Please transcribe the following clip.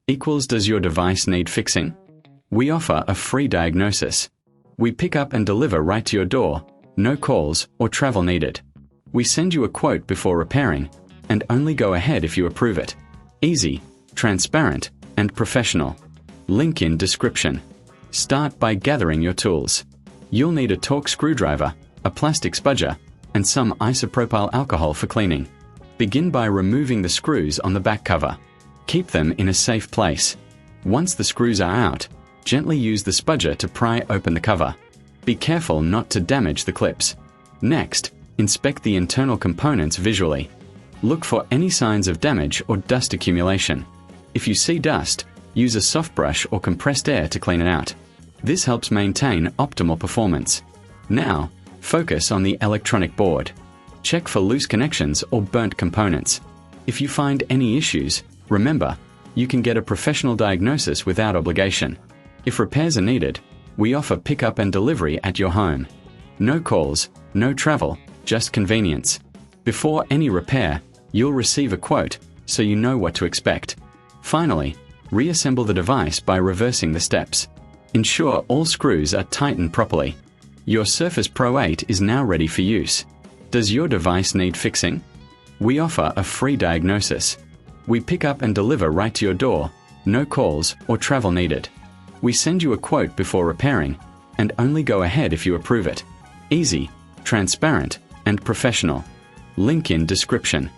equals does your device need fixing? We offer a free diagnosis. We pick up and deliver right to your door, no calls or travel needed. We send you a quote before repairing, and only go ahead if you approve it. Easy, transparent, and professional. Link in description. Start by gathering your tools. You'll need a Torx screwdriver, a plastic spudger, and some isopropyl alcohol for cleaning. Begin by removing the screws on the back cover. Keep them in a safe place. Once the screws are out, gently use the spudger to pry open the cover. Be careful not to damage the clips. Next, inspect the internal components visually. Look for any signs of damage or dust accumulation. If you see dust, use a soft brush or compressed air to clean it out. This helps maintain optimal performance. Now, focus on the electronic board. Check for loose connections or burnt components. If you find any issues, remember, you can get a professional diagnosis without obligation. If repairs are needed, we offer pickup and delivery at your home. No calls, no travel, just convenience. Before any repair, you'll receive a quote, so you know what to expect. Finally, reassemble the device by reversing the steps. Ensure all screws are tightened properly. Your Surface Pro 8 is now ready for use. Does your device need fixing? We offer a free diagnosis. We pick up and deliver right to your door, no calls or travel needed. We send you a quote before repairing, and only go ahead if you approve it. Easy, transparent, and professional. Link in description.